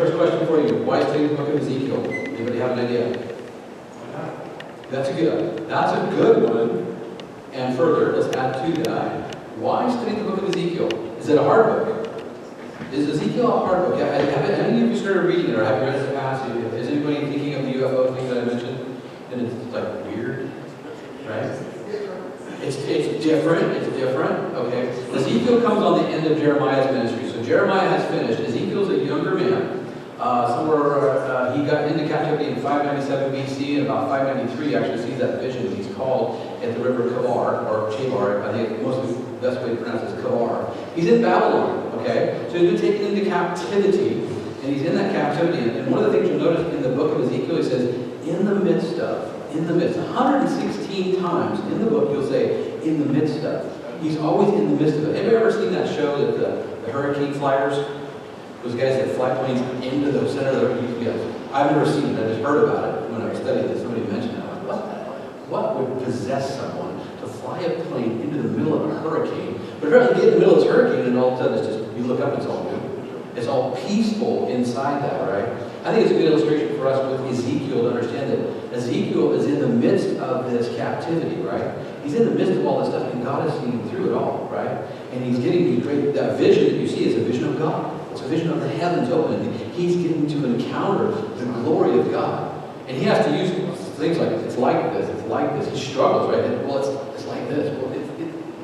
first question for you. Why study the book of Ezekiel? Anybody have an idea? That's a good one. And further, let's add to that. Why study the book of Ezekiel? Is it a hard book? Is Ezekiel a hard book? Have any of you started reading it, or have you read it in the past? Is anybody thinking of the UFO thing that I mentioned? And it's like weird, right? It's different. It's different. Okay. Ezekiel comes on the end of Jeremiah's ministry. So Jeremiah has finished. Ezekiel's a younger man. He got into captivity in 597 BC, and about 593 actually sees that vision. He's called at the river Kabar, or Chabar. I think mostly the best way to pronounce it is Kabar. He's in Babylon, okay? So he's been taken into captivity, and he's in that captivity. And one of the things you'll notice in the book of Ezekiel, he says, in the midst, 116 times in the book you'll say, in the midst of. He's always in the midst of it. Have you ever seen that show, that the hurricane flyers? Those guys that fly planes into the center of the earth. I've never seen it. I just heard about it when I was studying this. Somebody mentioned it. I'm like, what would possess someone to fly a plane into the middle of a hurricane? But apparently you get in the middle of this hurricane and all of a sudden it's just, you look up and it's all good. It's all peaceful inside that, right? I think it's a good illustration for us with Ezekiel to understand that Ezekiel is in the midst of this captivity, right? He's in the midst of all this stuff, and God is seeing him through it all, right? And he's getting these that vision that you see is a vision of God. It's a vision of the heavens open. He's getting to encounter the glory of God. And he has to use things like, it's like this, it's like this. He struggles, right? And, well, it's like this. Well,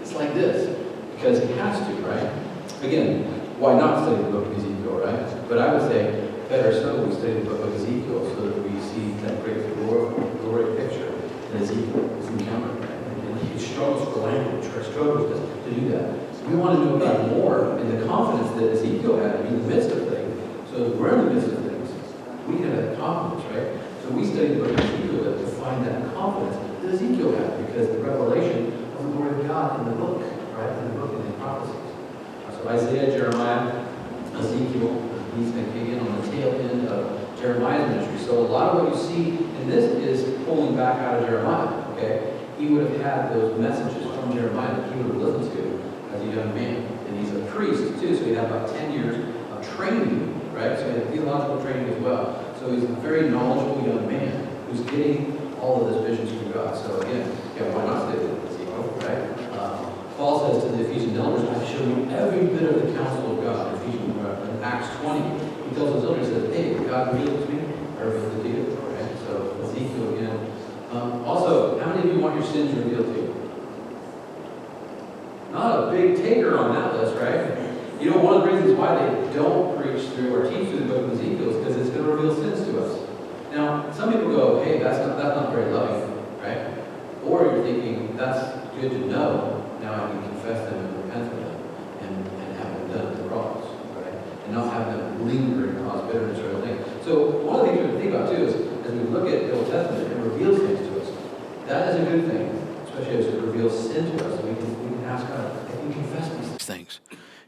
it's like this. Because he has to, right? Again, why not study the book of Ezekiel, right? But I would say, better so we study the book of Ezekiel so that we see that great glory picture that Ezekiel is encountering. And he struggles for language, or struggles to do that. We want to know God more in the confidence that Ezekiel had in the midst of things. So we're in the midst of things. We have that confidence, right? So we study the book of Ezekiel to find that confidence that Ezekiel had, because the revelation of the glory of God in the book, right? In the book and in prophecies. So Isaiah, Jeremiah, Ezekiel, he's going to kick in on the tail end of Jeremiah's ministry. So a lot of what you see in this is pulling back out of Jeremiah, okay? He would have had those messages from Jeremiah that he would have listened to as a young man. And he's a priest too, so he had about 10 years of training, right? So he had theological training as well. So he's a very knowledgeable young man who's getting all of this visions from God. So again, why not study Ezekiel, right? Paul says to the Ephesian elders, I've shown you every bit of the counsel of God. In Acts 20, he tells his elders, he says, hey, God revealed to me, I revealed it to you, right? So Ezekiel again. Also, how many of you want your sins revealed to you? Not a big taker on that list, right? You know, one of the reasons why they don't preach through or teach through the book of Ezekiel is because it's going to reveal sins to us. Now, some people go, hey, that's not very loving, right? Or you're thinking, that's good to know. Now I can confess them and repent of them and have them done at the cross, right? And not have them linger and cause bitterness or anything. So one of the things we have to think about too is, as we look at the Old Testament, it reveals things to us. That is a good thing, especially as it reveals sin to us. We can ask God, if we confess these things.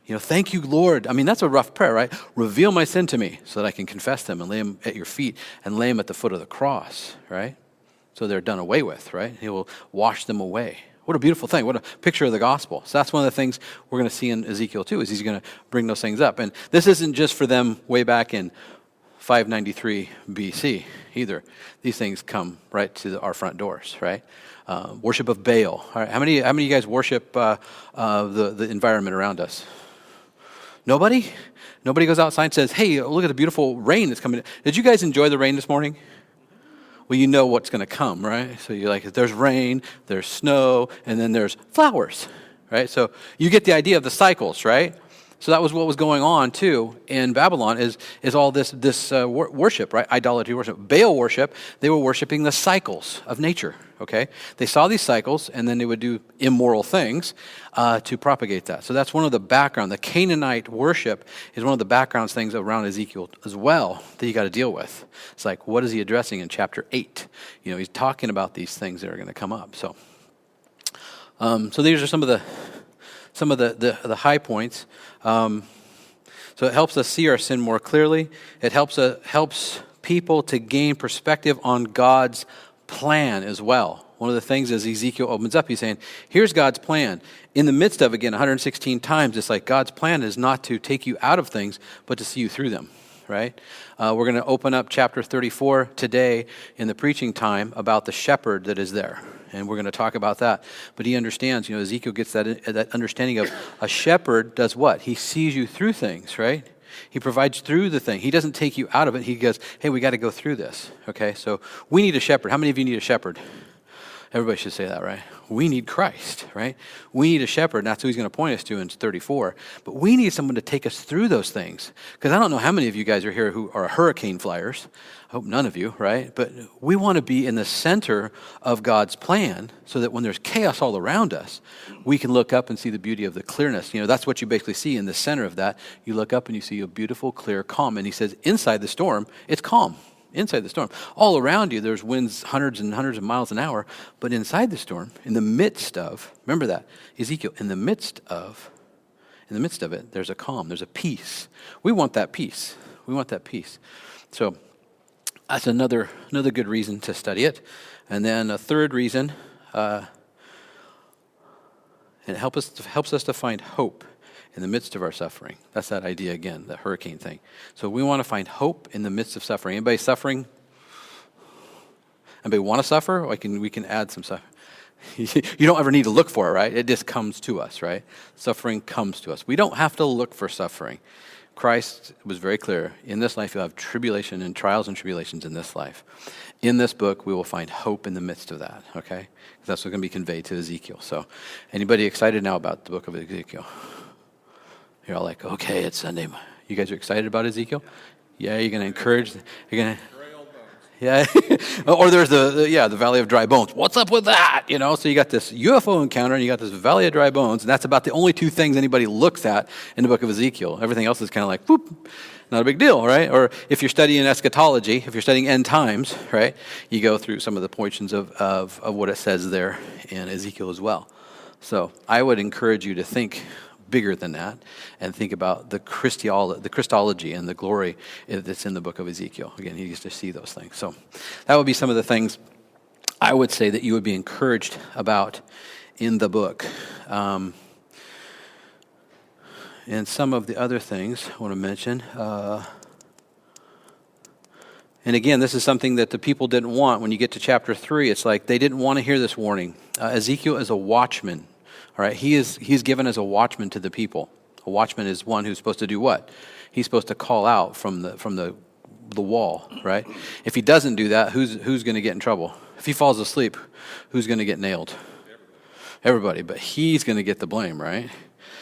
You know, thank you, Lord. I mean, that's a rough prayer, right? Reveal my sin to me so that I can confess them and lay them at your feet and lay them at the foot of the cross, right? So they're done away with, right? He will wash them away. What a beautiful thing. What a picture of the gospel. So that's one of the things we're going to see in Ezekiel too, is he's going to bring those things up. And this isn't just for them way back in 593 BC either. These things come right to our front doors, right? Worship of Baal. All right. How many of you guys worship the environment around us? Nobody? Nobody goes outside and says, hey, look at the beautiful rain that's coming. Did you guys enjoy the rain this morning? Well, you know what's going to come, right? So you're like, there's rain, there's snow, and then there's flowers, right? So you get the idea of the cycles, right? So that was what was going on too in Babylon is all this worship, right? Idolatry worship. Baal worship, they were worshiping the cycles of nature, okay? They saw these cycles and then they would do immoral things to propagate that. So that's one of the background. The Canaanite worship is one of the background things around Ezekiel as well that you got to deal with. It's like, what is he addressing in chapter 8? You know, he's talking about these things that are going to come up. So these are some of the high points. So it helps us see our sin more clearly. It helps people to gain perspective on God's plan as well. One of the things as Ezekiel opens up, he's saying, here's God's plan. In the midst of, again, 116 times, it's like God's plan is not to take you out of things, but to see you through them, right? We're going to open up chapter 34 today in the preaching time about the shepherd that is there. And we're going to talk about that. But he understands, Ezekiel gets that understanding of a shepherd does what? He sees you through things, right? He provides through the thing. He doesn't take you out of it. He goes, hey, we got to go through this, okay? So we need a shepherd. How many of you need a shepherd? Everybody should say that, right? We need Christ, right? We need a shepherd, and that's who he's going to point us to in 34. But we need someone to take us through those things. Because I don't know how many of you guys are here who are hurricane flyers. I hope none of you, right? But we want to be in the center of God's plan so that when there's chaos all around us, we can look up and see the beauty of the clearness. That's what you basically see in the center of that. You look up and you see a beautiful, clear, calm. And he says, inside the storm, it's calm. Inside the storm. All around you, there's winds hundreds and hundreds of miles an hour. But inside the storm, in the midst of, remember that, Ezekiel, in the midst of it, there's a calm, there's a peace. We want that peace. We want that peace. So that's another good reason to study it. And then a third reason, it helps us to find hope in the midst of our suffering. That's that idea again, the hurricane thing. So we want to find hope in the midst of suffering. Anybody suffering? Anybody want to suffer? We can add some suffering. You don't ever need to look for it, right? It just comes to us, right? Suffering comes to us. We don't have to look for suffering. Christ was very clear. In this life, you'll have tribulation and trials and tribulations in this life. In this book, we will find hope in the midst of that, okay? That's what's going to be conveyed to Ezekiel. So anybody excited now about the book of Ezekiel? You're all like, okay, it's Sunday. You guys are excited about Ezekiel? Yeah, you're going to encourage, you're going to, yeah. Or there's the Valley of Dry Bones. What's up with that? So you got this UFO encounter and you got this Valley of Dry Bones, and that's about the only two things anybody looks at in the book of Ezekiel. Everything else is kind of like, whoop, not a big deal, right? Or if you're studying eschatology, if you're studying end times, right, you go through some of the portions of what it says there in Ezekiel as well. So I would encourage you to think bigger than that and think about the Christology and the glory that's in the book of Ezekiel. Again, he used to see those things. So that would be some of the things I would say that you would be encouraged about in the book. And some of the other things I want to mention. And again, this is something that the people didn't want. When you get to chapter 3, it's like they didn't want to hear this warning. Ezekiel is a watchman. All right, he is given as a watchman to the people. A watchman is one who's supposed to do what? He's supposed to call out from the wall, right? If he doesn't do that, who's going to get in trouble? If he falls asleep, who's going to get nailed? Everybody, but he's going to get the blame, right?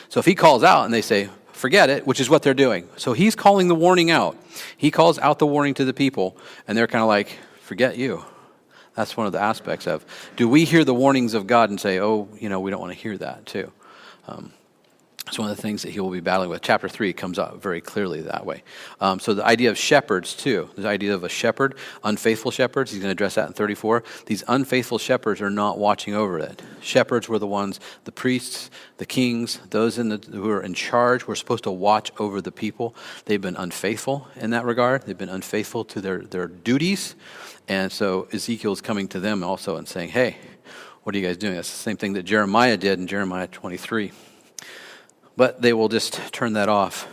So if he calls out and they say, forget it, which is what they're doing. So he's calling the warning out. He calls out the warning to the people, and they're kind of like, forget you. That's one of the aspects of, do we hear the warnings of God and say, oh, we don't want to hear that too? It's one of the things that he will be battling with. Chapter 3 comes out very clearly that way. So the idea of shepherds too, the idea of a shepherd, unfaithful shepherds, he's going to address that in 34. These unfaithful shepherds are not watching over it. Shepherds were the ones, the priests, the kings, those who are in charge were supposed to watch over the people. They've been unfaithful in that regard. They've been unfaithful to their duties. And so Ezekiel's coming to them also and saying, hey, what are you guys doing? That's the same thing that Jeremiah did in Jeremiah 23. But they will just turn that off.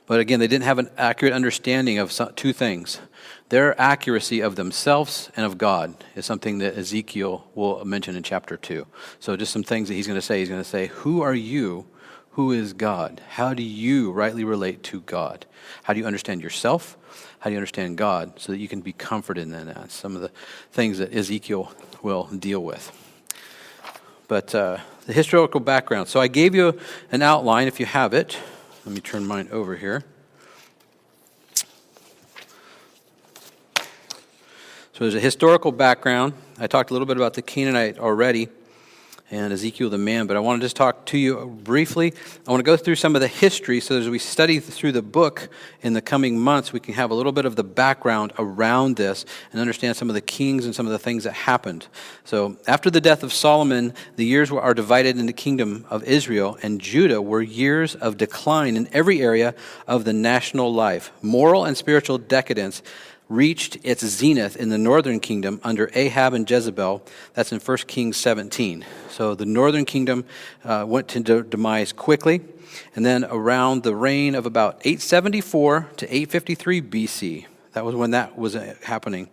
But again, they didn't have an accurate understanding of two things. Their accuracy of themselves and of God is something that Ezekiel will mention in chapter 2. So just some things that he's going to say. He's going to say, who are you? Who is God? How do you rightly relate to God? How do you understand yourself? How do you understand God so that you can be comforted in that? Some of the things that Ezekiel will deal with. But the historical background. So I gave you an outline if you have it. Let me turn mine over here. So there's a historical background. I talked a little bit about the Canaanite already and Ezekiel the man, but I want to just talk to you briefly. I want to go through some of the history so as we study through the book in the coming months, we can have a little bit of the background around this and understand some of the kings and some of the things that happened. So after the death of Solomon, the years are divided in the kingdom of Israel, and Judah were years of decline in every area of the national life. Moral and spiritual decadence reached its zenith in the northern kingdom under Ahab and Jezebel. That's in 1 Kings 17. So the northern kingdom went to demise quickly. And then around the reign of about 874 to 853 BC, that was when that was happening.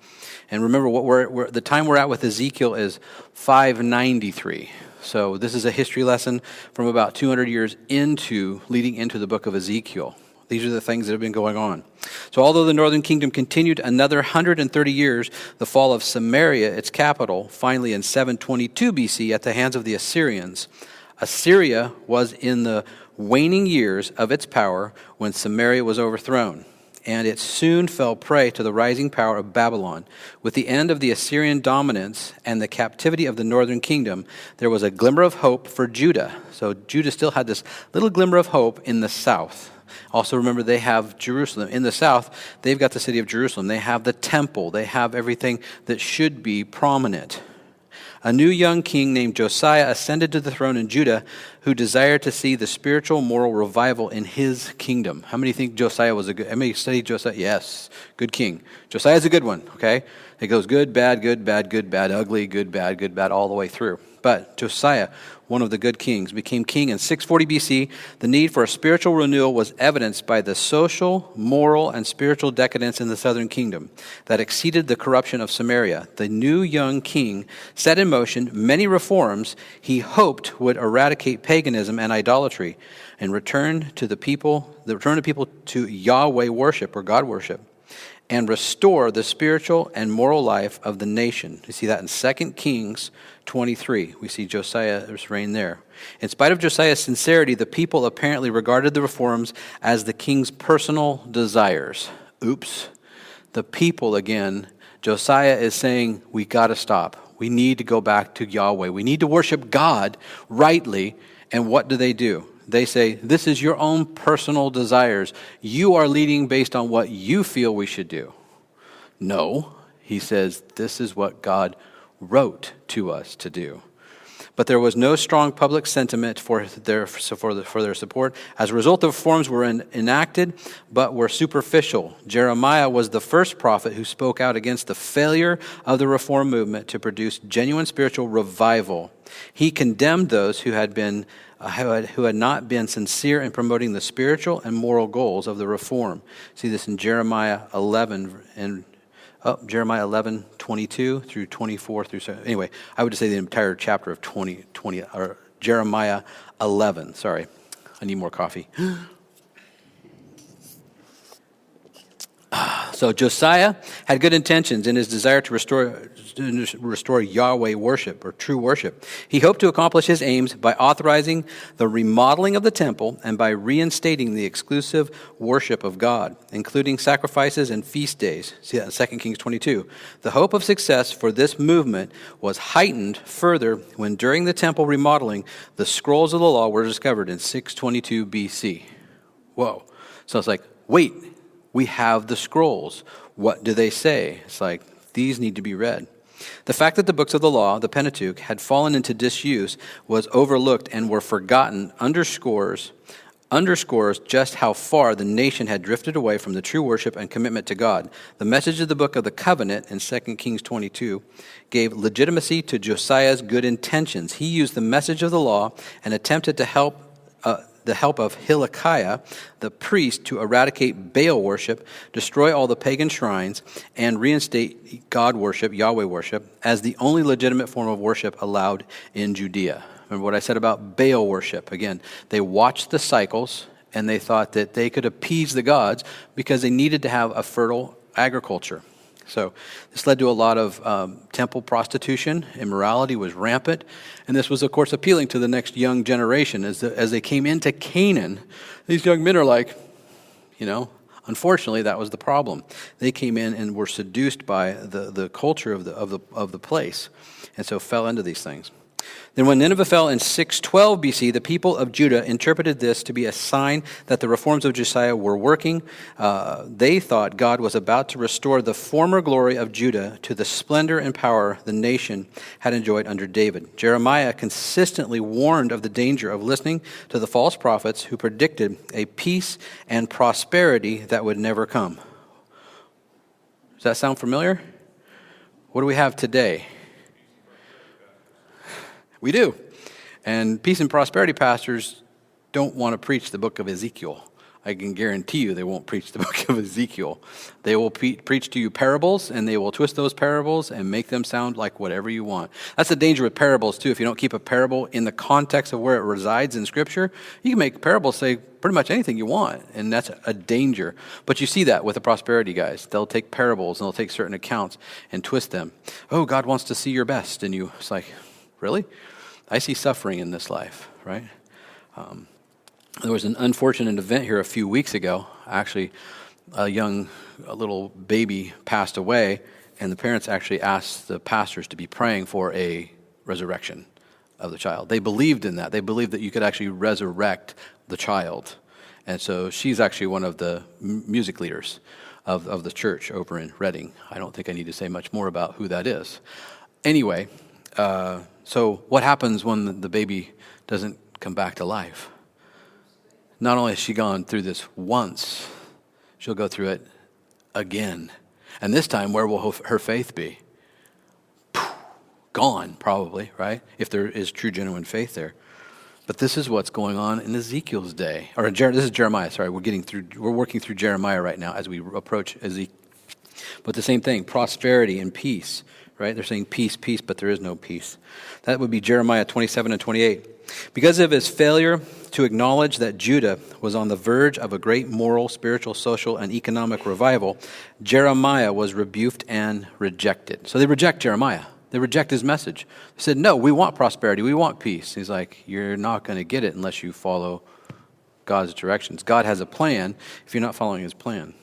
And remember, what the time we're at with Ezekiel is 593. So this is a history lesson from about 200 years leading into the book of Ezekiel. These are the things that have been going on. So although the northern kingdom continued another 130 years, the fall of Samaria, its capital, finally in 722 BC at the hands of the Assyrians. Assyria was in the waning years of its power when Samaria was overthrown, and it soon fell prey to the rising power of Babylon. With the end of the Assyrian dominance and the captivity of the northern kingdom, there was a glimmer of hope for Judah. So Judah still had this little glimmer of hope in the south. Also remember, they have Jerusalem. In the south, they've got the city of Jerusalem. They have the temple. They have everything that should be prominent. A new young king named Josiah ascended to the throne in Judah, who desired to see the spiritual moral revival in his kingdom. How many think Josiah was a good? How many studied Josiah? Yes, good king. Josiah's a good one. Okay, it goes good, bad, ugly, good, bad, all the way through. But Josiah, one of the good kings, became king in 640 BC. The need for a spiritual renewal was evidenced by the social, moral, and spiritual decadence in the southern kingdom that exceeded the corruption of Samaria. The new young king set in motion many reforms he hoped would eradicate paganism and idolatry and return the people to Yahweh worship or God worship, and restore the spiritual and moral life of the nation. You see that in 2 Kings 23. We see Josiah's reign there. In spite of Josiah's sincerity, the people apparently regarded the reforms as the king's personal desires. Oops. The people again. Josiah is saying, we got to stop. We need to go back to Yahweh. We need to worship God rightly. And what do? They say, this is your own personal desires. You are leading based on what you feel we should do. No, he says, this is what God wrote to us to do. But there was no strong public sentiment for their support. As a result, the reforms were enacted, but were superficial. Jeremiah was the first prophet who spoke out against the failure of the reform movement to produce genuine spiritual revival. He condemned those who had not been sincere in promoting the spiritual and moral goals of the reform. See this in Jeremiah 11 22 through 24 through. Anyway, I would just say the entire chapter of 20 or Jeremiah 11. Sorry, I need more coffee. So Josiah had good intentions in his desire to restore Yahweh worship or true worship. He hoped to accomplish his aims by authorizing the remodeling of the temple and by reinstating the exclusive worship of God, including sacrifices and feast days. See that in 2 Kings 22. The hope of success for this movement was heightened further when during the temple remodeling, the scrolls of the law were discovered in 622 BC. Whoa. So it's like, wait. We have the scrolls. What do they say? It's like, these need to be read. The fact that the books of the law, the Pentateuch, had fallen into disuse, was overlooked and were forgotten, underscores just how far the nation had drifted away from the true worship and commitment to God. The message of the book of the covenant in 2 Kings 22 gave legitimacy to Josiah's good intentions. He used the message of the law and attempted to help the help of Hilkiah, the priest, to eradicate Baal worship, destroy all the pagan shrines, and reinstate God worship, Yahweh worship, as the only legitimate form of worship allowed in Judea. Remember what I said about Baal worship? Again, they watched the cycles, and they thought that they could appease the gods because they needed to have a fertile agriculture. So this led to a lot of temple prostitution. Immorality was rampant. And this was, of course, appealing to the next young generation. As they came into Canaan, these young men are like, unfortunately, that was the problem. They came in and were seduced by the culture of the place, and so fell into these things. Then when Nineveh fell in 612 BC, the people of Judah interpreted this to be a sign that the reforms of Josiah were working. They thought God was about to restore the former glory of Judah to the splendor and power the nation had enjoyed under David. Jeremiah consistently warned of the danger of listening to the false prophets who predicted a peace and prosperity that would never come. that sound familiar? What do we have today? We do. And peace and prosperity pastors don't want to preach the book of Ezekiel. I can guarantee you they won't preach the book of Ezekiel. They will preach to you parables, and they will twist those parables and make them sound like whatever you want. That's the danger with parables, too. If you don't keep a parable in the context of where it resides in Scripture, you can make parables say pretty much anything you want, and that's a danger. But you see that with the prosperity guys. They'll take parables, and they'll take certain accounts and twist them. Oh, God wants to see your best. And it's like, really? I see suffering in this life, right? There was an unfortunate event here a few weeks ago. Actually, a little baby passed away, and the parents actually asked the pastors to be praying for a resurrection of the child. They believed in that. They believed that you could actually resurrect the child. And so she's actually one of the music leaders of the church over in Reading. I don't think I need to say much more about who that is. Anyway, so what happens when the baby doesn't come back to life? Not only has she gone through this once, she'll go through it again. And this time, where will her faith be? Gone, probably, right? If there is true, genuine faith there. But this is what's going on in Ezekiel's day. This is Jeremiah, sorry. We're working through Jeremiah right now as we approach Ezekiel. But the same thing, prosperity and peace, right? They're saying peace, peace, but there is no peace. That would be Jeremiah 27 and 28. Because of his failure to acknowledge that Judah was on the verge of a great moral, spiritual, social, and economic revival, Jeremiah was rebuked and rejected. So they reject Jeremiah. They reject his message. They said, no, we want prosperity. We want peace. He's like, you're not going to get it unless you follow God's directions. God has a plan if you're not following his plan.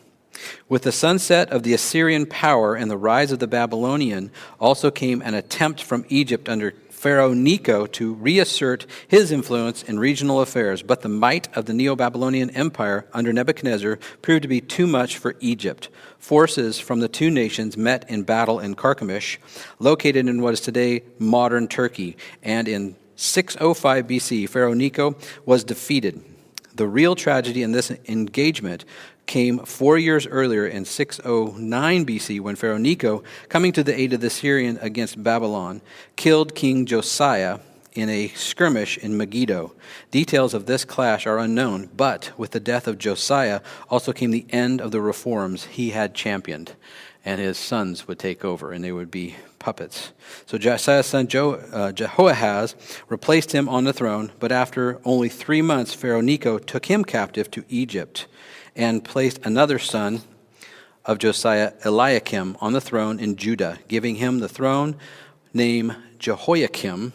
With the sunset of the Assyrian power and the rise of the Babylonian, also came an attempt from Egypt under Pharaoh Necho to reassert his influence in regional affairs, but the might of the Neo-Babylonian Empire under Nebuchadnezzar proved to be too much for Egypt. Forces from the two nations met in battle in Carchemish, located in what is today modern Turkey, and in 605 BC, Pharaoh Necho was defeated. The real tragedy in this engagement came 4 years earlier in 609 BC when Pharaoh Necho, coming to the aid of the Syrian against Babylon, killed King Josiah in a skirmish in Megiddo. Details of this clash are unknown, but with the death of Josiah also came the end of the reforms he had championed, and his sons would take over, and they would be puppets. So Josiah's son Jehoahaz replaced him on the throne, but after only 3 months, Pharaoh Necho took him captive to Egypt and placed another son of Josiah, Eliakim, on the throne in Judah, giving him the throne name Jehoiakim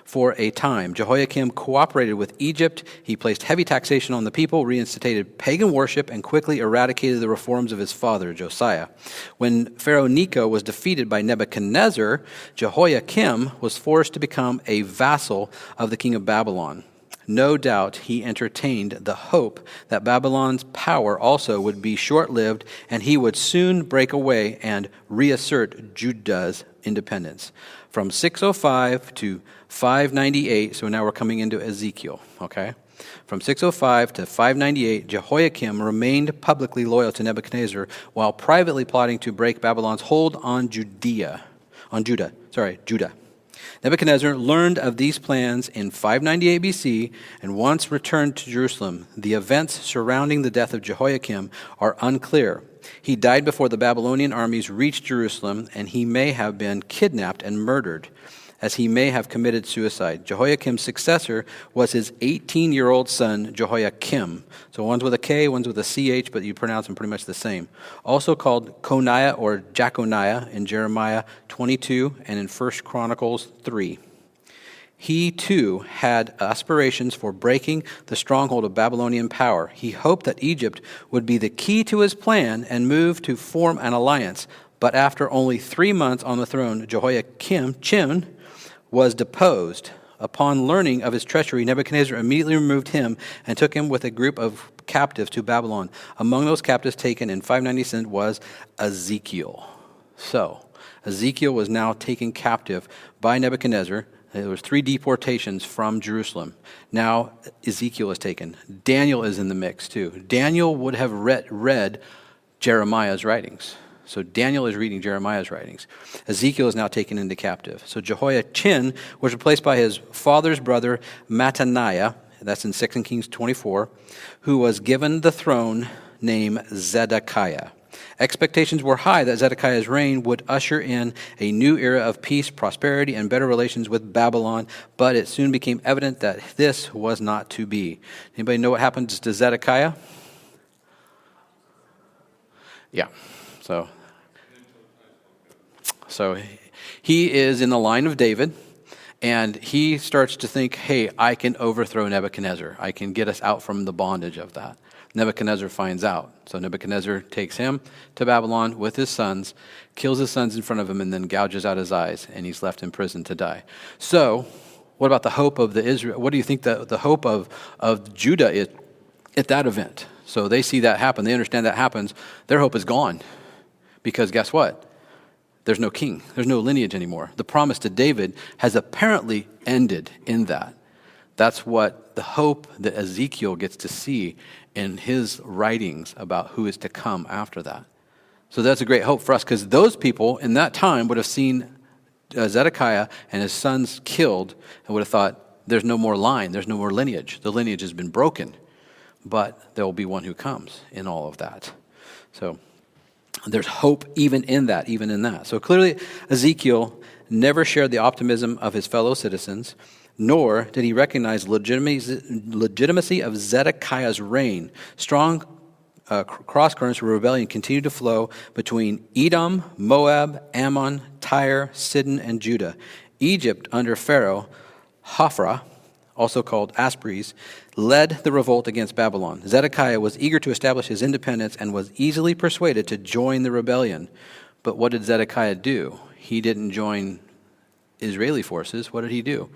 for a time. Jehoiakim cooperated with Egypt. He placed heavy taxation on the people, reinstated pagan worship, and quickly eradicated the reforms of his father, Josiah. When Pharaoh Necho was defeated by Nebuchadnezzar, Jehoiakim was forced to become a vassal of the king of Babylon. No doubt he entertained the hope that Babylon's power also would be short-lived and he would soon break away and reassert Judah's independence. From 605 to 598, so now we're coming into Ezekiel, okay? From 605 to 598, Jehoiakim remained publicly loyal to Nebuchadnezzar while privately plotting to break Babylon's hold on Judah. Nebuchadnezzar learned of these plans in 598 BC and once returned to Jerusalem. The events surrounding the death of Jehoiakim are unclear. He died before the Babylonian armies reached Jerusalem, and he may have been kidnapped and murdered, as he may have committed suicide. Jehoiakim's successor was his 18-year-old son, Jehoiakim. So one's with a K, one's with a CH, but you pronounce them pretty much the same. Also called Coniah or Jeconiah in Jeremiah 22 and in 1 Chronicles 3. He, too, had aspirations for breaking the stronghold of Babylonian power. He hoped that Egypt would be the key to his plan and move to form an alliance. But after only 3 months on the throne, Jehoiakim was deposed. Upon learning of his treachery, Nebuchadnezzar immediately removed him and took him with a group of captives to Babylon. Among those captives taken in 597 was Ezekiel. So, Ezekiel was now taken captive by Nebuchadnezzar. There was 3 deportations from Jerusalem. Now Ezekiel is taken. Daniel is in the mix too. Daniel would have read Jeremiah's writings. So Daniel is reading Jeremiah's writings. Ezekiel is now taken into captive. So Jehoiachin was replaced by his father's brother Mattaniah, that's in 2 Kings 24, who was given the throne name Zedekiah. Expectations were high that Zedekiah's reign would usher in a new era of peace, prosperity, and better relations with Babylon, but it soon became evident that this was not to be. Anybody know what happened to Zedekiah? Yeah, so he is in the line of David, and he starts to think, hey, I can overthrow Nebuchadnezzar. I can get us out from the bondage of that. Nebuchadnezzar finds out. So Nebuchadnezzar takes him to Babylon with his sons, kills his sons in front of him, and then gouges out his eyes, and he's left in prison to die. So what about the hope of the Israel? What do you think the hope of Judah is at that event? So they see that happen. They understand that happens. Their hope is gone. Because guess what? There's no king. There's no lineage anymore. The promise to David has apparently ended in that. That's what the hope that Ezekiel gets to see in his writings about who is to come after that. So that's a great hope for us, because those people in that time would have seen Zedekiah and his sons killed and would have thought, there's no more line, there's no more lineage. The lineage has been broken, but there will be one who comes in all of that. So there's hope even in that. So clearly Ezekiel never shared the optimism of his fellow citizens, nor did he recognize legitimacy of Zedekiah's reign. Strong cross currents of rebellion continued to flow between Edom, Moab, Ammon, Tyre, Sidon, and Judah. Egypt, under Pharaoh Hophra, also called Aspres, led the revolt against Babylon. Zedekiah was eager to establish his independence and was easily persuaded to join the rebellion. But what did Zedekiah do? He didn't join Israeli forces. What did he do?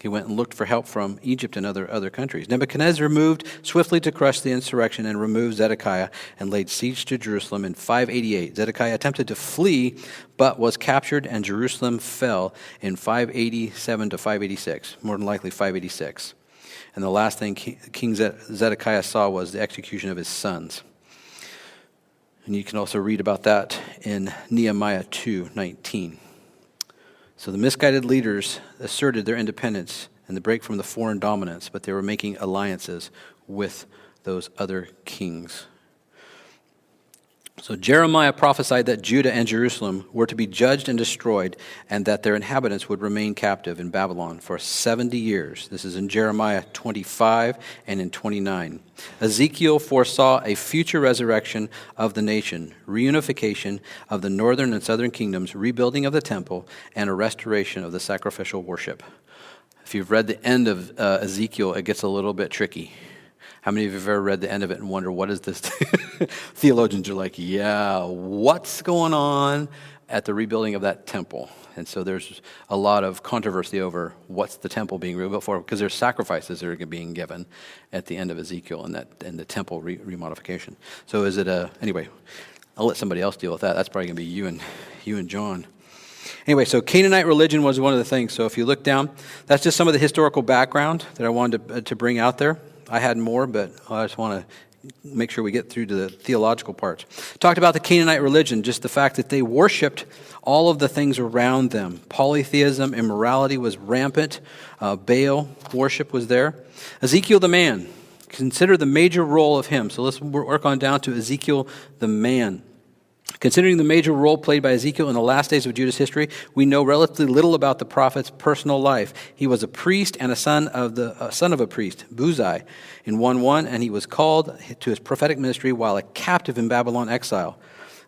He went and looked for help from Egypt and other countries. Nebuchadnezzar moved swiftly to crush the insurrection and remove Zedekiah and laid siege to Jerusalem in 588. Zedekiah attempted to flee, but was captured, and Jerusalem fell in 587 to 586, more than likely 586. And the last thing King Zedekiah saw was the execution of his sons. And you can also read about that in Nehemiah 2:19. So the misguided leaders asserted their independence and the break from the foreign dominance, but they were making alliances with those other kings. So Jeremiah prophesied that Judah and Jerusalem were to be judged and destroyed, and that their inhabitants would remain captive in Babylon for 70 years. This is in Jeremiah 25 and in 29. Ezekiel foresaw a future resurrection of the nation, reunification of the northern and southern kingdoms, rebuilding of the temple, and a restoration of the sacrificial worship. If you've read the end of Ezekiel, it gets a little bit tricky. How many of you have ever read the end of it and wonder, what is this? Theologians are like, yeah, what's going on at the rebuilding of that temple? And so there's a lot of controversy over what's the temple being rebuilt for, because there's sacrifices that are being given at the end of Ezekiel and the temple remodification. So is it anyway, I'll let somebody else deal with that. That's probably going to be you and John. Anyway, so Canaanite religion was one of the things. So if you look down, that's just some of the historical background that I wanted to bring out there. I had more, but I just want to make sure we get through to the theological parts. Talked about the Canaanite religion, just the fact that they worshipped all of the things around them. Polytheism, immorality was rampant. Baal worship was there. Ezekiel the man, consider the major role of him. So let's work on down to Ezekiel the man. Considering the major role played by Ezekiel in the last days of Judah's history, we know relatively little about the prophet's personal life. He was a priest and a son of a priest, Buzai, in 1:1, and he was called to his prophetic ministry while a captive in Babylon exile.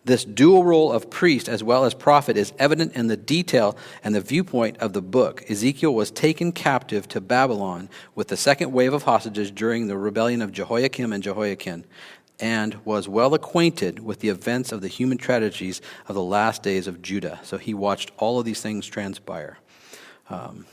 This dual role of priest as well as prophet is evident in the detail and the viewpoint of the book. Ezekiel was taken captive to Babylon with the second wave of hostages during the rebellion of Jehoiakim and Jehoiakim, and was well acquainted with the events of the human tragedies of the last days of Judah. So he watched all of these things transpire. And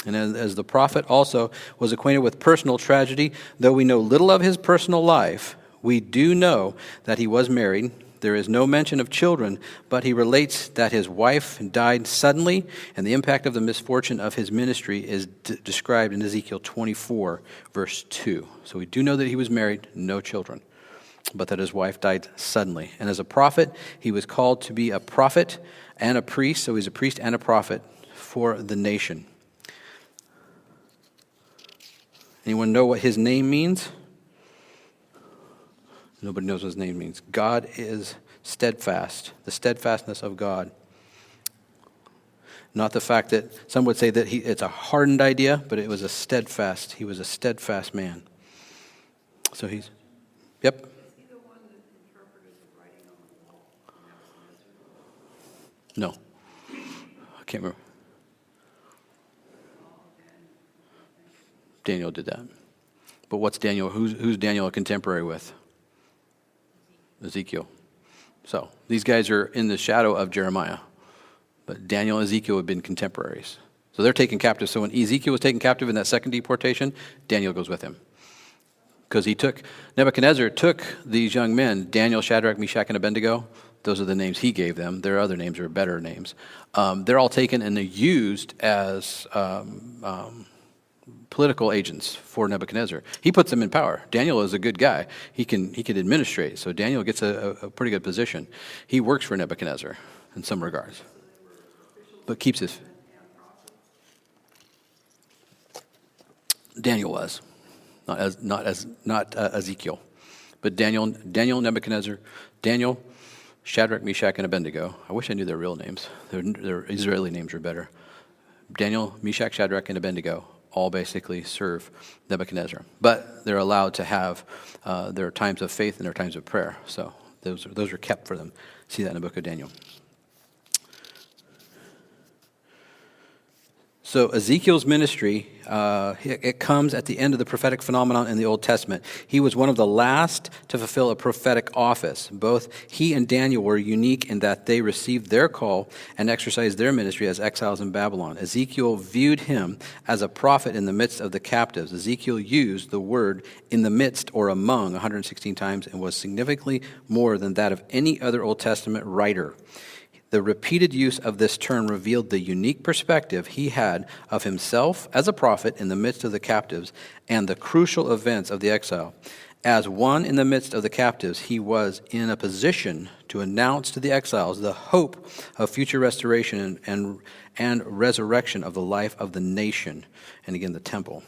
as the prophet also was acquainted with personal tragedy, though we know little of his personal life, we do know that he was married. There is no mention of children, but he relates that his wife died suddenly, and the impact of the misfortune of his ministry is described in Ezekiel 24, verse 2. So we do know that he was married, no children. but that his wife died suddenly. And as a prophet, he was called to be a prophet and a priest, so he's a priest and a prophet for the nation. Anyone know what his name means? Nobody knows what his name means. God is steadfast, the steadfastness of God. Not the fact that some would say that it's a hardened idea, but it was he was a steadfast man. So yep. Is he the one that interpreted the writing on the wall of Nebuchadnezzar? No. I can't remember. Daniel did that. But what's Daniel? Who's Daniel a contemporary with? Ezekiel. So these guys are in the shadow of Jeremiah. But Daniel and Ezekiel have been contemporaries. So they're taken captive. So when Ezekiel was taken captive in that second deportation, Daniel goes with him. Because Nebuchadnezzar took these young men, Daniel, Shadrach, Meshach, and Abednego. Those are the names he gave them. Their other names are better names. They're all taken and they're used as political agents for Nebuchadnezzar. He puts them in power. Daniel is a good guy. He can administrate. So Daniel gets a pretty good position. He works for Nebuchadnezzar in some regards, but keeps his. Daniel was not Ezekiel, but Daniel, Nebuchadnezzar, Daniel, Shadrach, Meshach, and Abednego. I wish I knew their real names. Their Israeli names are better. Daniel, Meshach, Shadrach, and Abednego all basically serve Nebuchadnezzar, but they're allowed to have their times of faith and their times of prayer. So those are kept for them. See that in the book of Daniel. So Ezekiel's ministry, it comes at the end of the prophetic phenomenon in the Old Testament. He was one of the last to fulfill a prophetic office. Both he and Daniel were unique in that they received their call and exercised their ministry as exiles in Babylon. Ezekiel viewed him as a prophet in the midst of the captives. Ezekiel used the word in the midst or among 116 times and was significantly more than that of any other Old Testament writer. The repeated use of this term revealed the unique perspective he had of himself as a prophet in the midst of the captives and the crucial events of the exile. As one in the midst of the captives, he was in a position to announce to the exiles the hope of future restoration and resurrection of the life of the nation, and again the temple.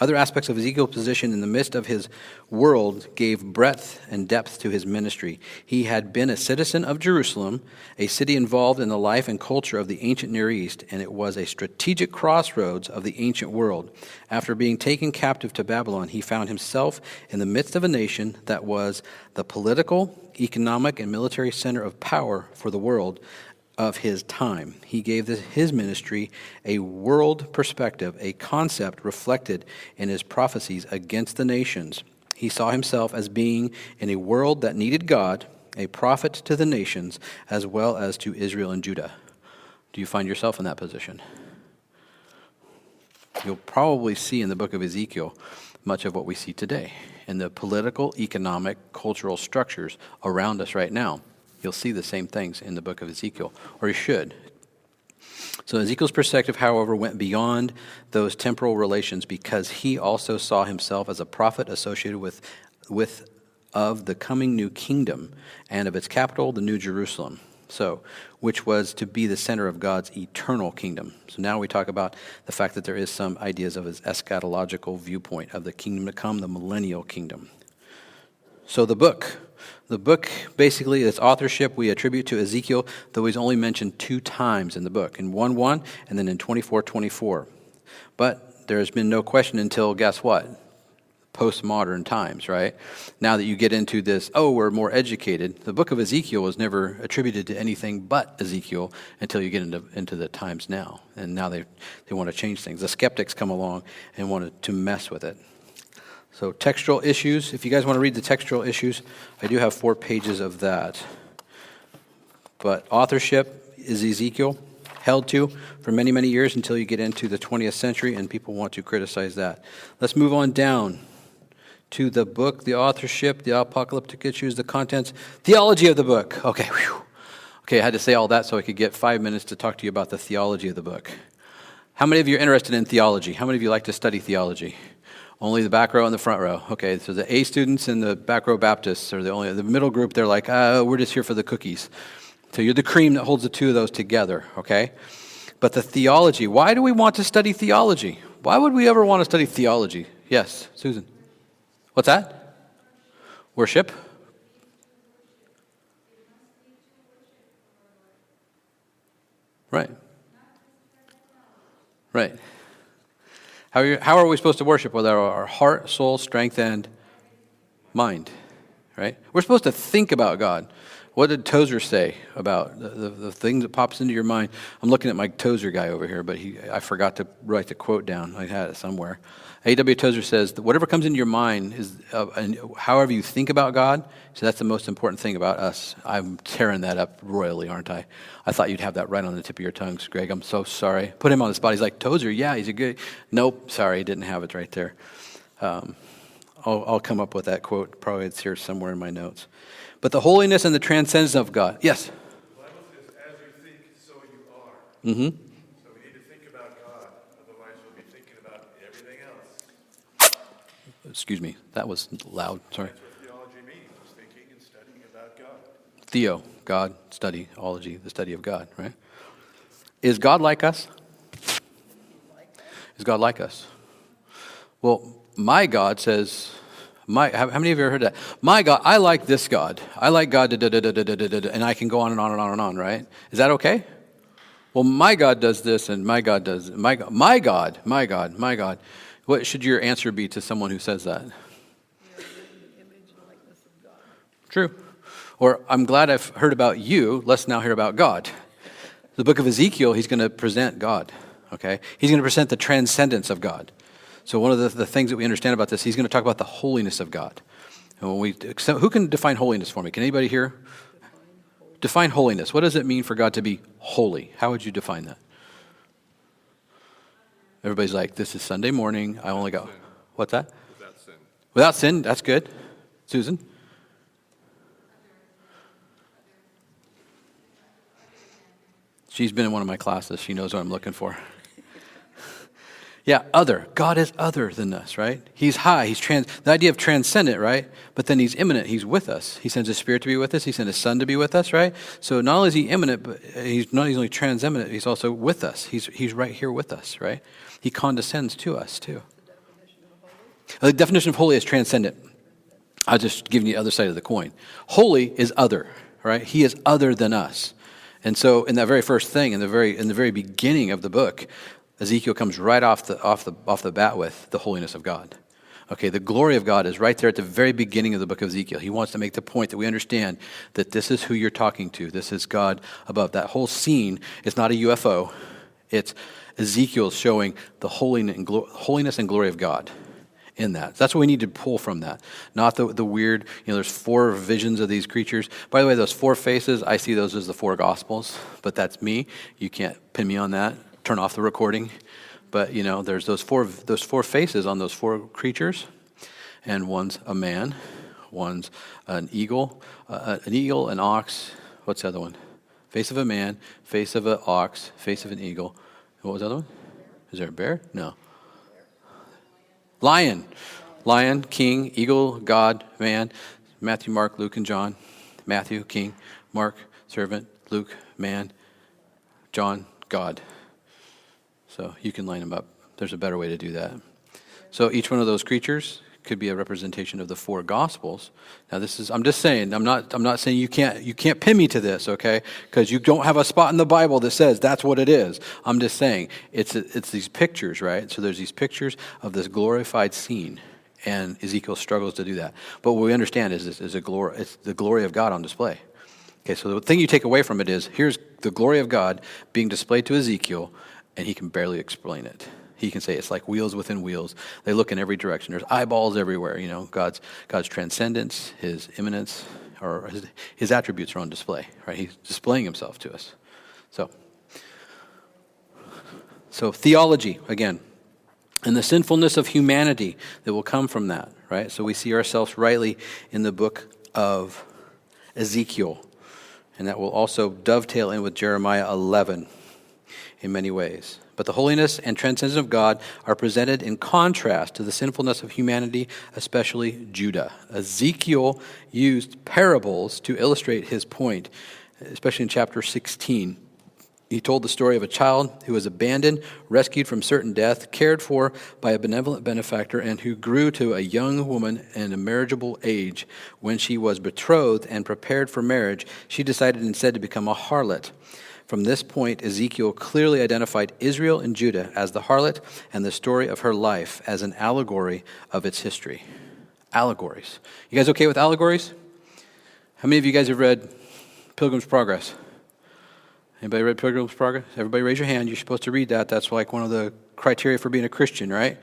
Other aspects of Ezekiel's position in the midst of his world gave breadth and depth to his ministry. He had been a citizen of Jerusalem, a city involved in the life and culture of the ancient Near East, and it was a strategic crossroads of the ancient world. After being taken captive to Babylon, he found himself in the midst of a nation that was the political, economic, and military center of power for the world of his time. He gave his ministry a world perspective, a concept reflected in his prophecies against the nations. He saw himself as being in a world that needed God, a prophet to the nations, as well as to Israel and Judah. Do you find yourself in that position? You'll probably see in the book of Ezekiel much of what we see today in the political, economic, cultural structures around us right now. You'll see the same things in the book of Ezekiel, or you should. So Ezekiel's perspective, however, went beyond those temporal relations because he also saw himself as a prophet associated with of the coming new kingdom and of its capital, the New Jerusalem, which was to be the center of God's eternal kingdom. So now we talk about the fact that there is some ideas of his eschatological viewpoint of the kingdom to come, the millennial kingdom. So the book, basically, its authorship we attribute to Ezekiel, though he's only mentioned 2 times in the book, in 1:1 and then in 24:24. But there's been no question until, guess what? Postmodern times, right? Now that you get into this, we're more educated. The book of Ezekiel was never attributed to anything but Ezekiel until you get into the times now. And now they want to change things. The skeptics come along and want to mess with it. So textual issues, if you guys want to read the textual issues, I do have 4 pages of that. But authorship is Ezekiel, held to for many, many years until you get into the 20th century, and people want to criticize that. Let's move on down to the book, the authorship, the apocalyptic issues, the contents, theology of the book. Okay, I had to say all that so I could get 5 minutes to talk to you about the theology of the book. How many of you are interested in theology? How many of you like to study theology? Only the back row and the front row. Okay, so the A students and the back row Baptists are the middle group. They're like, we're just here for the cookies. So you're the cream that holds the two of those together, okay? But the theology, why do we want to study theology? Why would we ever want to study theology? Yes, Susan. What's that? Worship? Right. Right. How are we supposed to worship? With our heart, soul, strength, and mind. Right? We're supposed to think about God. What did Tozer say about the thing that pops into your mind? I'm looking at my Tozer guy over here, but I forgot to write the quote down. I had it somewhere. A.W. Tozer says, that whatever comes into your mind is, and however you think about God, so that's the most important thing about us. I'm tearing that up royally, aren't I? I thought you'd have that right on the tip of your tongues, Greg. I'm so sorry. Put him on the spot. He's like, Tozer, yeah, he's a good... Nope, sorry, he didn't have it right there. I'll come up with that quote. Probably it's here somewhere in my notes. But the holiness and the transcendence of God. Yes? The Bible says, as you think, so you are. Mm-hmm. So we need to think about God. Otherwise, we'll be thinking about everything else. Excuse me. That was loud. Sorry. That's what theology means, is thinking and studying about God. Theo, God, study, ology, the study of God, right? Is God like us? Is God like us? Well, my God says... how many of you have heard that? My God, I like this God. I like God, and I can go on and on and on and on, right? Is that okay? Well, my God does this, and my God does my God, my God, my God, my God. What should your answer be to someone who says that? We are in the image and likeness of God. True. Or I'm glad I've heard about you. Let's now hear about God. The book of Ezekiel, he's going to present God. Okay, he's going to present the transcendence of God. So one of the things that we understand about this, he's going to talk about the holiness of God. And who can define holiness for me? Can anybody here? Define holiness. What does it mean for God to be holy? How would you define that? Everybody's like, this is Sunday morning. I only got... What's that? Without sin. Without sin. That's good. Susan? She's been in one of my classes. She knows what I'm looking for. Yeah, other. God is other than us, right? He's high. The idea of transcendent, right? But then he's immanent. He's with us. He sends his Spirit to be with us. He sent his Son to be with us, right? So not only is he immanent, but he's not only transcendent, he's also with us. He's right here with us, right? He condescends to us, too. The definition of holy is transcendent. I'll just give you the other side of the coin. Holy is other, right? He is other than us. And so in that very first thing, in the very beginning of the book, Ezekiel comes right off the bat with the holiness of God. Okay, the glory of God is right there at the very beginning of the book of Ezekiel. He wants to make the point that we understand that this is who you're talking to. This is God above. That whole scene is not a UFO. It's Ezekiel showing the holiness and glory of God in that. That's what we need to pull from that. Not the weird, there's 4 visions of these creatures. By the way, those 4 faces, I see those as the 4 Gospels, but that's me. You can't pin me on that. Turn off the recording, but there's those four faces on those 4 creatures, and one's a man, one's an eagle, an ox. What's the other one? Face of a man, face of an ox, face of an eagle. What was the other one? Is there a bear? No. Lion, king, eagle, God, man. Matthew, Mark, Luke, and John. Matthew, king. Mark, servant. Luke, man. John, God. So you can line them up. There's a better way to do that. So each one of those creatures could be a representation of the 4 Gospels. Now I'm just saying, I'm not saying you can't pin me to this, okay? Because you don't have a spot in the Bible that says that's what it is. I'm just saying it's these pictures, right? So there's these pictures of this glorified scene, and Ezekiel struggles to do that. But what we understand is it's the glory of God on display. Okay, so the thing you take away from it is here's the glory of God being displayed to Ezekiel, and he can barely explain it. He can say it's like wheels within wheels. They look in every direction. There's eyeballs everywhere. God's transcendence, his immanence, or his attributes are on display. Right? He's displaying himself to us. So theology again, and the sinfulness of humanity that will come from that. Right. So we see ourselves rightly in the book of Ezekiel, and that will also dovetail in with Jeremiah 11. In many ways. But the holiness and transcendence of God are presented in contrast to the sinfulness of humanity, especially Judah. Ezekiel used parables to illustrate his point, especially in chapter 16. He told the story of a child who was abandoned, rescued from certain death, cared for by a benevolent benefactor, and who grew to a young woman in a marriageable age. When she was betrothed and prepared for marriage, she decided instead to become a harlot. From this point, Ezekiel clearly identified Israel and Judah as the harlot and the story of her life as an allegory of its history. Allegories. You guys okay with allegories? How many of you guys have read Pilgrim's Progress? Anybody read Pilgrim's Progress? Everybody raise your hand. You're supposed to read that. That's like one of the criteria for being a Christian, right?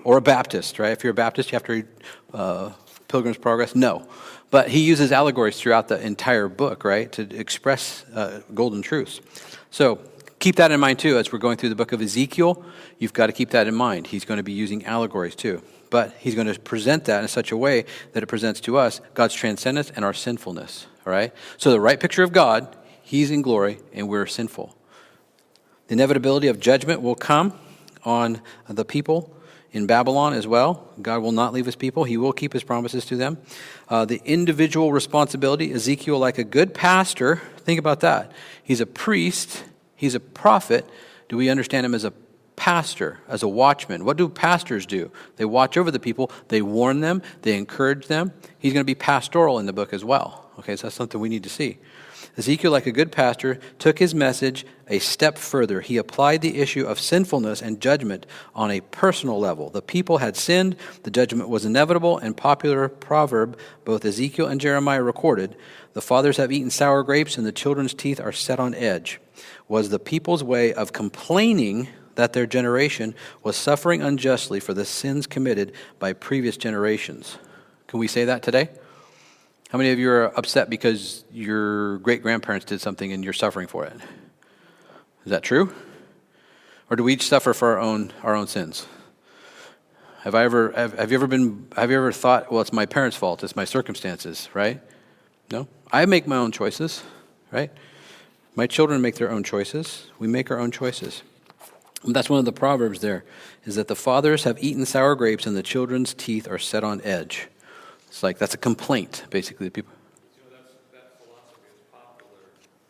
Or a Baptist, right? If you're a Baptist, you have to read Pilgrim's Progress. No. But he uses allegories throughout the entire book, right, to express golden truths. So keep that in mind, too, as we're going through the book of Ezekiel. You've got to keep that in mind. He's going to be using allegories, too. But he's going to present that in such a way that it presents to us God's transcendence and our sinfulness, all right? So the right picture of God, he's in glory and we're sinful. The inevitability of judgment will come on the people in Babylon as well. God will not leave his people. He will keep his promises to them. The individual responsibility, Ezekiel, like a good pastor, think about that. He's a priest. He's a prophet. Do we understand him as a pastor, as a watchman? What do pastors do? They watch over the people. They warn them. They encourage them. He's going to be pastoral in the book as well. Okay, so that's something we need to see. Ezekiel, like a good pastor, took his message a step further. He applied the issue of sinfulness and judgment on a personal level. The people had sinned, the judgment was inevitable, and popular proverb, both Ezekiel and Jeremiah recorded, the fathers have eaten sour grapes and the children's teeth are set on edge, was the people's way of complaining that their generation was suffering unjustly for the sins committed by previous generations. Can we say that today? How many of you are upset because your great-grandparents did something and you're suffering for it? Is that true? Or do we each suffer for our own sins? Have you ever thought, well, it's my parents' fault, it's my circumstances, right? No? I make my own choices, right? My children make their own choices. We make our own choices. And that's one of the proverbs there, is that the fathers have eaten sour grapes and the children's teeth are set on edge. It's like that's a complaint, basically. People. That philosophy is popular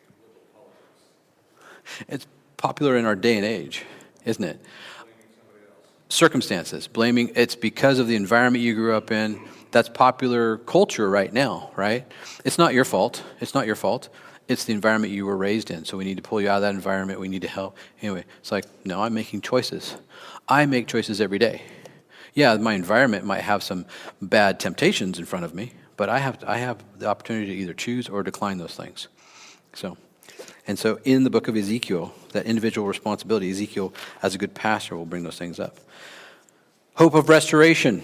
in liberal politics. It's popular in our day and age, isn't it? Blaming somebody else. Circumstances, blaming. It's because of the environment you grew up in. That's popular culture right now, right? It's not your fault. It's not your fault. It's the environment you were raised in. So we need to pull you out of that environment. We need to help. Anyway, it's like, no, I'm making choices. I make choices every day. Yeah, my environment might have some bad temptations in front of me, but I have the opportunity to either choose or decline those things. So in the book of Ezekiel, that individual responsibility, Ezekiel, as a good pastor, will bring those things up. Hope of restoration.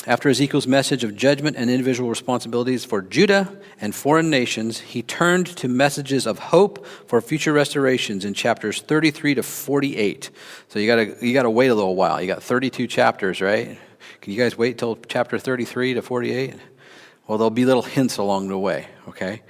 After Ezekiel's message of judgment and individual responsibilities for Judah and foreign nations, he turned to messages of hope for future restorations in chapters 33 to 48. So you gotta wait a little while. You got 32 chapters, right? Can you guys wait till chapter 33 to 48? Well, there'll be little hints along the way, okay?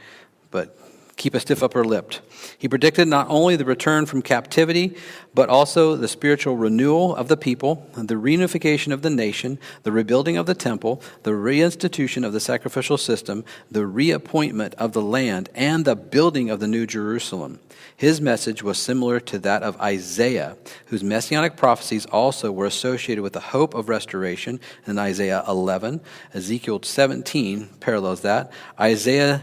But keep a stiff upper lip. He predicted not only the return from captivity, but also the spiritual renewal of the people, the reunification of the nation, the rebuilding of the temple, the reinstitution of the sacrificial system, the reappointment of the land, and the building of the New Jerusalem. His message was similar to that of Isaiah, whose messianic prophecies also were associated with the hope of restoration in Isaiah 11. Ezekiel 17 parallels that. Isaiah's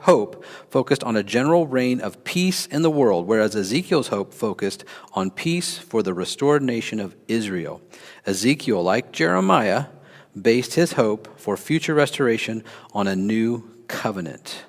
hope focused on a general reign of peace in the world, whereas Ezekiel's hope focused on peace for the restored nation of Israel. Ezekiel, like Jeremiah, based his hope for future restoration on a new covenant.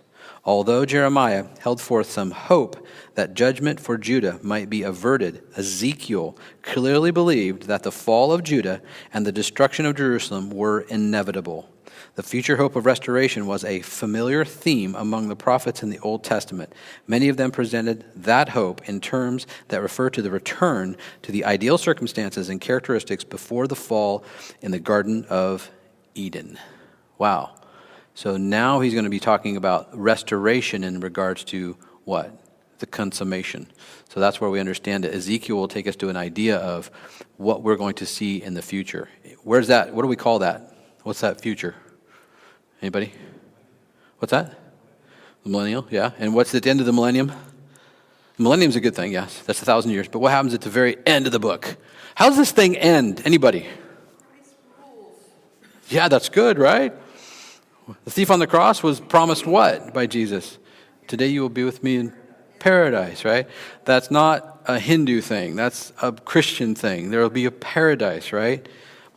Although Jeremiah held forth some hope that judgment for Judah might be averted, Ezekiel clearly believed that the fall of Judah and the destruction of Jerusalem were inevitable. The future hope of restoration was a familiar theme among the prophets in the Old Testament. Many of them presented that hope in terms that refer to the return to the ideal circumstances and characteristics before the fall in the Garden of Eden. Wow. So now he's going to be talking about restoration in regards to what? the consummation. So that's where we understand that Ezekiel will take us to an idea of what we're going to see in the future. Where's that? What do we call that? What's that future? Anybody? What's that? The millennial, yeah. And what's at the end of the millennium? Millennium's a good thing, yes. That's 1,000 years. But what happens at the very end of the book? How does this thing end? Anybody? Yeah, that's good, right? The thief on the cross was promised what by Jesus? Today you will be with me in paradise, right? That's not a Hindu thing. That's a Christian thing. There will be a paradise, right?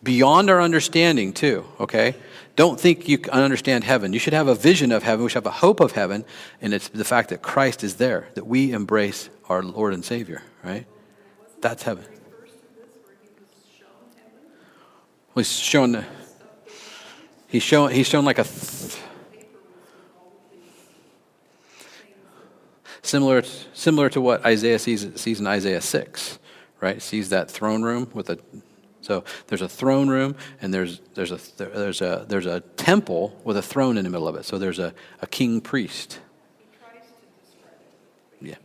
Beyond our understanding too, okay? Don't think you can understand heaven. You should have a vision of heaven. We should have a hope of heaven. And it's the fact that Christ is there, that we embrace our Lord and Savior, right? That's heaven. Well, he's shown like a similar to what Isaiah sees in Isaiah 6, right? Sees that throne room with a. So there's a throne room, and there's a temple with a throne in the middle of it. So there's a king priest. Yeah.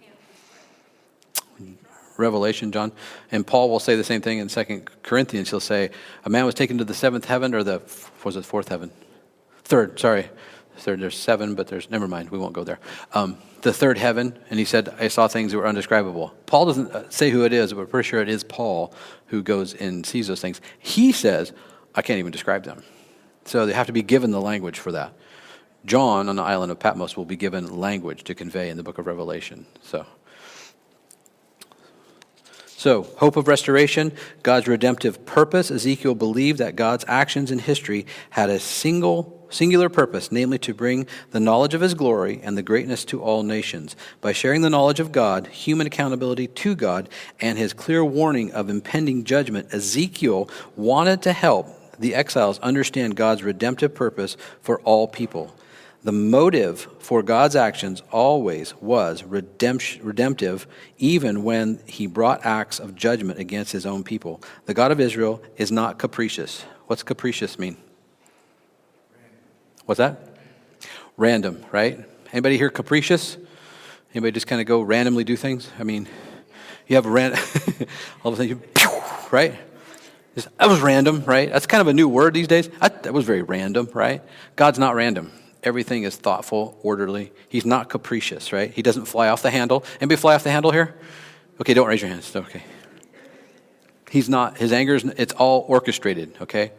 Revelation, John, and Paul will say the same thing in 2 Corinthians. He'll say, a man was taken to the seventh heaven, or fourth heaven? Third. There's seven, but never mind. We won't go there. The third heaven, and he said, I saw things that were undescribable. Paul doesn't say who it is, but we're pretty sure it is Paul who goes and sees those things. He says, I can't even describe them. So they have to be given the language for that. John on the island of Patmos will be given language to convey in the book of Revelation. So, hope of restoration, God's redemptive purpose. Ezekiel believed that God's actions in history had a singular purpose, namely to bring the knowledge of his glory and the greatness to all nations. By sharing the knowledge of God, human accountability to God, and his clear warning of impending judgment, Ezekiel wanted to help the exiles understand God's redemptive purpose for all people. The motive for God's actions always was redemptive, even when he brought acts of judgment against his own people. The God of Israel is not capricious. What's capricious mean? What's that? Random, right? Anybody here capricious? Anybody just kind of go randomly do things? I mean, you have all of a sudden, right? That was random, right? That's kind of a new word these days. That was very random, right? God's not random. Everything is thoughtful, orderly. He's not capricious, right? He doesn't fly off the handle. Anybody fly off the handle here? Okay, don't raise your hands. Okay. He's not, his anger is, it's all orchestrated, okay?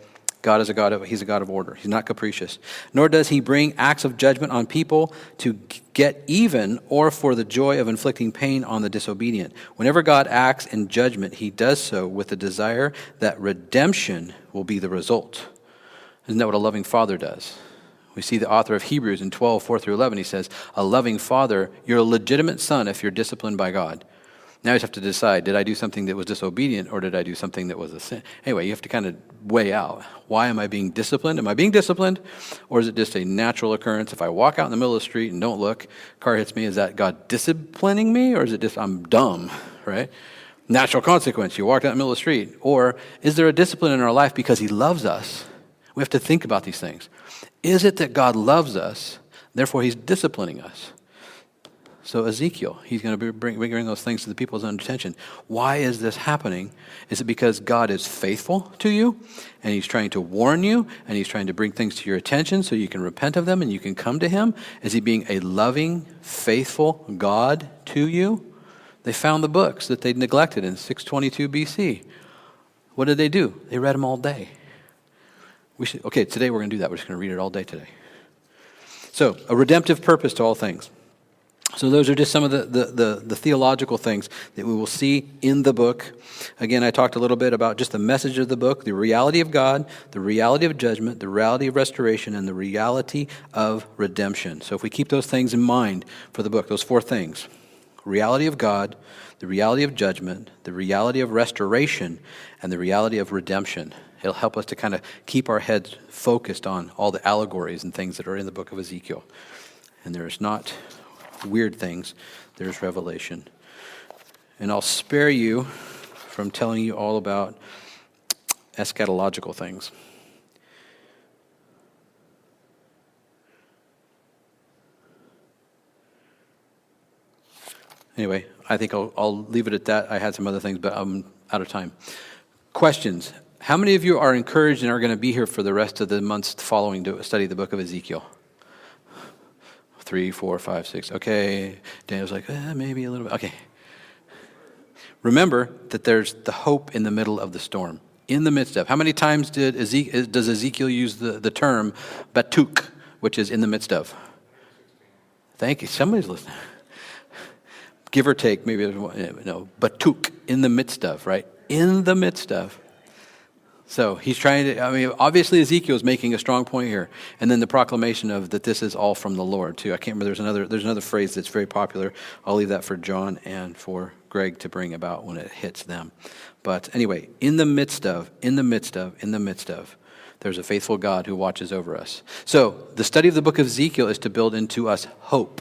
He's a God of order. He's not capricious. Nor does he bring acts of judgment on people to get even or for the joy of inflicting pain on the disobedient. Whenever God acts in judgment, he does so with the desire that redemption will be the result. Isn't that what a loving father does? We see the author of Hebrews in 12:4-11. He says, a loving father, you're a legitimate son if you're disciplined by God. Now you have to decide, did I do something that was disobedient or did I do something that was a sin? Anyway, you have to kind of weigh out, why am I being disciplined? Am I being disciplined, or is it just a natural occurrence? If I walk out in the middle of the street and don't look, car hits me, is that God disciplining me, or is it just I'm dumb, right? Natural consequence, you walked out in the middle of the street. Or is there a discipline in our life because he loves us? We have to think about these things. Is it that God loves us, therefore he's disciplining us? So Ezekiel, he's going to bring those things to the people's own attention. Why is this happening? Is it because God is faithful to you, and he's trying to warn you, and he's trying to bring things to your attention so you can repent of them and you can come to him? Is he being a loving, faithful God to you? They found the books that they'd neglected in 622 BC. What did they do? They read them all day. Today we're going to do that. We're just going to read it all day today. So, a redemptive purpose to all things. So those are just some of the theological things that we will see in the book. Again, I talked a little bit about just the message of the book, the reality of God, the reality of judgment, the reality of restoration, and the reality of redemption. So if we keep those things in mind for the book, those four things, reality of God, the reality of judgment, the reality of restoration, and the reality of redemption, it'll help us to kind of keep our heads focused on all the allegories and things that are in the book of Ezekiel. And there's not weird things, there's revelation. And I'll spare you from telling you all about eschatological things. Anyway, I think I'll leave it at that. I had some other things, but I'm out of time. Questions? How many of you are encouraged and are going to be here for the rest of the months following to study the book of Ezekiel? 3, 4, 5, 6. Okay. Daniel's like, maybe a little bit. Okay. Remember that there's the hope in the middle of the storm. In the midst of. How many times does Ezekiel use the term batuk, which is in the midst of? Thank you. Somebody's listening. Give or take, maybe batuk, in the midst of, right? In the midst of. So he's trying to, obviously Ezekiel is making a strong point here. And then the proclamation of that this is all from the Lord too. I can't remember, there's another phrase that's very popular. I'll leave that for John and for Greg to bring about when it hits them. But anyway, in the midst of, there's a faithful God who watches over us. So the study of the book of Ezekiel is to build into us hope,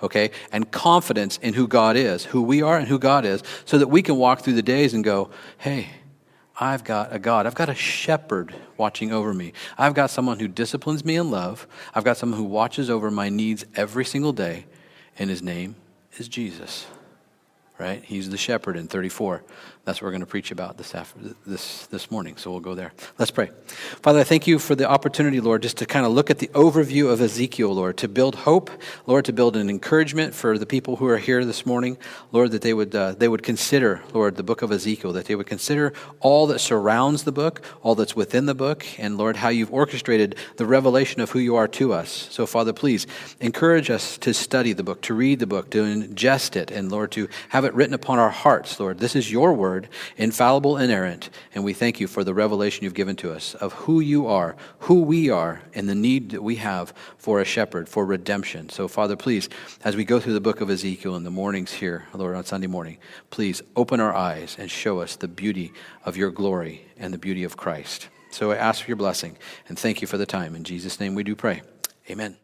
okay, and confidence in who God is, who we are and who God is, so that we can walk through the days and go, hey, I've got a God. I've got a shepherd watching over me. I've got someone who disciplines me in love. I've got someone who watches over my needs every single day, and his name is Jesus. Right? He's the shepherd in 34. That's what we're going to preach about this morning. So we'll go there. Let's pray. Father, I thank you for the opportunity, Lord, just to kind of look at the overview of Ezekiel, Lord, to build hope, Lord, to build an encouragement for the people who are here this morning, Lord, that they would consider, Lord, the book of Ezekiel, that they would consider all that surrounds the book, all that's within the book, and Lord, how you've orchestrated the revelation of who you are to us. So, Father, please encourage us to study the book, to read the book, to ingest it, and Lord, to have it written upon our hearts, Lord. This is your word, infallible, inerrant, and we thank you for the revelation you've given to us of who you are, who we are, and the need that we have for a shepherd, for redemption. So, Father, please, as we go through the book of Ezekiel in the mornings here, Lord, on Sunday morning, please open our eyes and show us the beauty of your glory and the beauty of Christ. So I ask for your blessing, and thank you for the time. In Jesus' name we do pray. Amen.